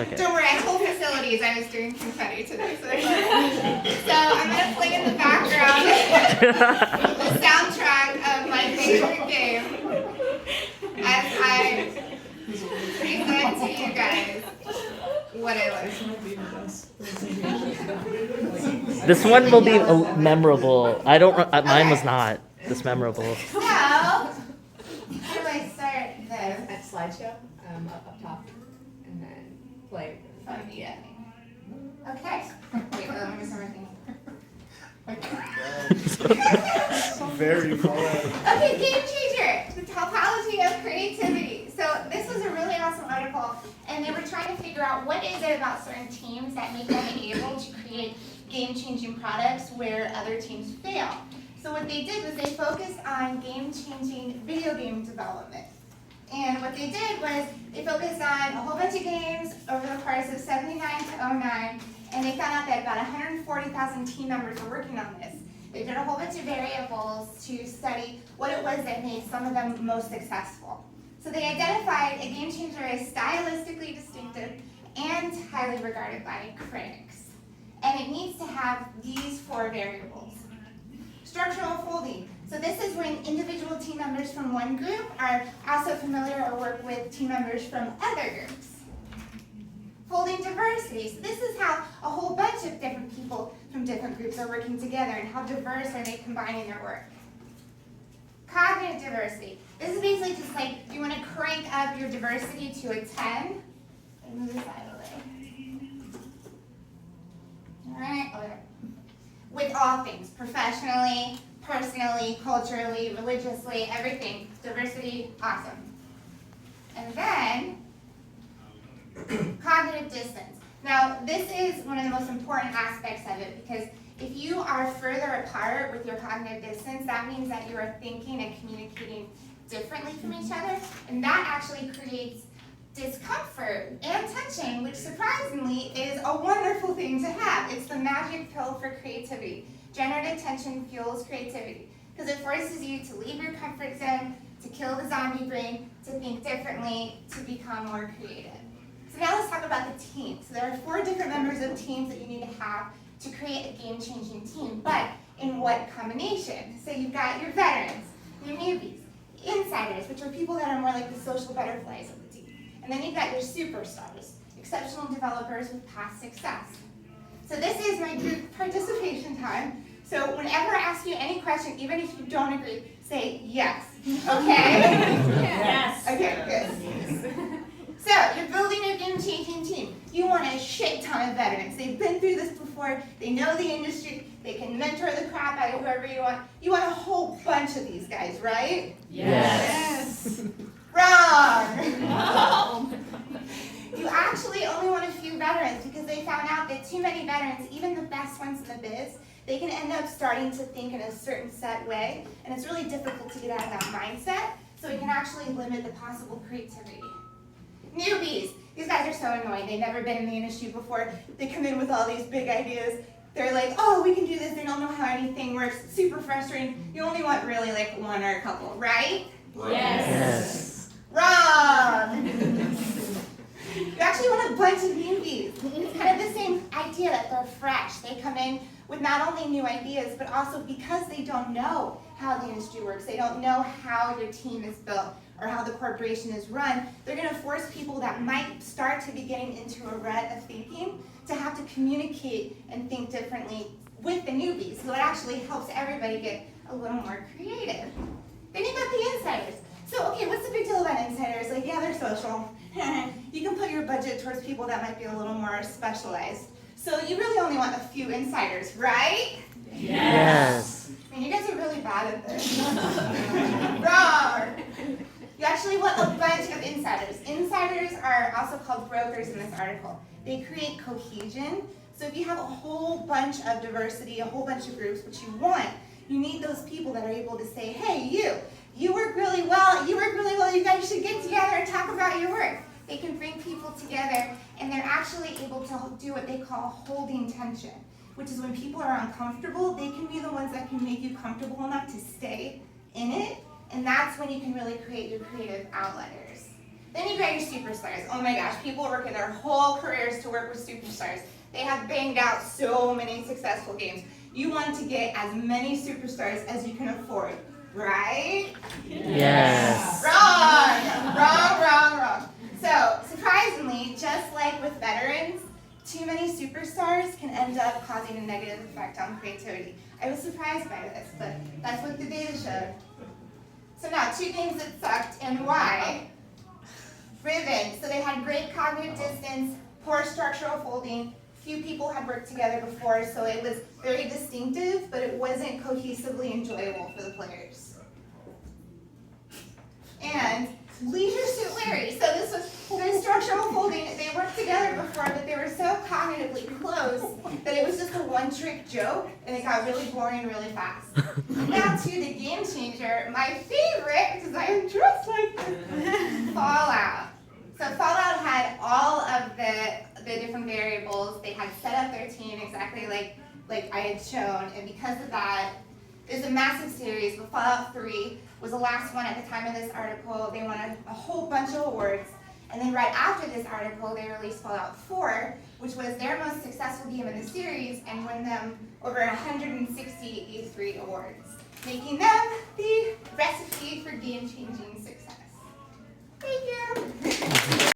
Okay. Don't worry, I told facilities I was doing confetti today. So I'm going to play in the background the soundtrack of my favorite game as I present to you guys what I learned. This one will be memorable. I don't. Mine was not this memorable. So, how do I start this? At slideshow, up top, and then play. From the beginning. Okay. Wait, let me start my thing. Very far out. Okay, game changer, the topology of creativity. So this was a really awesome article, and they were trying to figure out what is it about certain teams that make them able to create game-changing products where other teams fail. So what they did was they focused on game-changing video game development. And what they did was they focused on a whole bunch of games over the course of 79 to 09, and they found out that about 140,000 team members were working on this. They did a whole bunch of variables to study what it was that made some of them most successful. So they identified a game changer as stylistically distinctive and highly regarded by critics. And it needs to have these 4 variables. Structural folding. So this is when individual team members from one group are also familiar or work with team members from other groups. Folding diversity. So this is how a whole bunch of different people from different groups are working together and how diverse are they combining their work. Cognitive diversity. This is basically just like you want to crank up your diversity to a 10. Move this out of the way. All right. Okay. With all things, professionally, personally, culturally, religiously, everything. Diversity, awesome. And then, cognitive distance. Now, this is one of the most important aspects of it because if you are further apart with your cognitive distance, that means that you are thinking and communicating differently from each other, and that actually creates discomfort and tension, which surprisingly is a wonderful thing to have. It's the magic pill for creativity. Generative tension fuels creativity because it forces you to leave your comfort zone, to kill the zombie brain, to think differently, to become more creative. So now let's talk about the team. So there are 4 different members of teams that you need to have to create a game-changing team, but in what combination? So you've got your veterans, your newbies, insiders, which are people that are more like the social butterflies of the team. And then you've got your superstars, exceptional developers with past success. So this is my group participation time. So whenever I ask you any question, even if you don't agree, say yes. Okay? Yes. Okay, good. So you're building your game-changing team. You want a shit ton of veterans. They've been through this before. They know the industry. They can mentor the crap out of whoever you want. You want a whole bunch of these guys, right? Yes. Wrong. You actually only want a few veterans because they found out that too many veterans, even the best ones in the biz, they can end up starting to think in a certain set way, and it's really difficult to get out of that mindset, so it can actually limit the possible creativity. Newbies. These guys are so annoying. They've never been in the industry before. They come in with all these big ideas. They're like, oh, we can do this. They don't know how anything works. Super frustrating. You only want really like 1 or a couple, right? Yes. Wrong. You actually want a bunch of newbies. It's kind of the same idea that they're fresh. They come in with not only new ideas, but also because they don't know how the industry works, they don't know how your team is built or how the corporation is run, they're going to force people that might start to be getting into a rut of thinking to have to communicate and think differently with the newbies. So it actually helps everybody get a little more creative. Then you've got the insiders. So, okay, what's the big deal about insiders? Like, yeah, they're social. You can put your budget towards people that might be a little more specialized. So you really only want a few insiders, right? Yes. Man, you guys are really bad at this. Wrong. You actually want a bunch of insiders. Insiders are also called brokers in this article. They create cohesion. So if you have a whole bunch of diversity, a whole bunch of groups, which you want, you need those people that are able to say, hey, you work really well, you guys should get together and talk about your work. They can bring people together, and they're actually able to do what they call holding tension, which is when people are uncomfortable, they can be the ones that can make you comfortable enough to stay in it, and that's when you can really create your creative outliers. Then you got your superstars. Oh my gosh, people work in their whole careers to work with superstars. They have banged out so many successful games. You want to get as many superstars as you can afford, right? Yes. Wrong. So, surprisingly, just like with veterans, too many superstars can end up causing a negative effect on creativity. I was surprised by this, but that's what the data showed. So now, 2 things that sucked and why. Ribbon. So they had great cognitive distance, poor structural folding. Few people had worked together before, so it was very distinctive, but it wasn't cohesively enjoyable for the players. And Leisure Suit Larry. So this was their structural folding. They worked together before, but they were so cognitively close that it was just a one-trick joke, and it got really boring really fast. Now to the game changer, my favorite, because I am dressed like this, Fallout. So Fallout had all of the different variables. They had set up their team exactly like I had shown, and because of that, there's a massive series, but Fallout 3 was the last one at the time of this article. They won a whole bunch of awards, and then right after this article, they released Fallout 4, which was their most successful game in the series, and won them over 160 E3 awards, making them the recipe for game-changing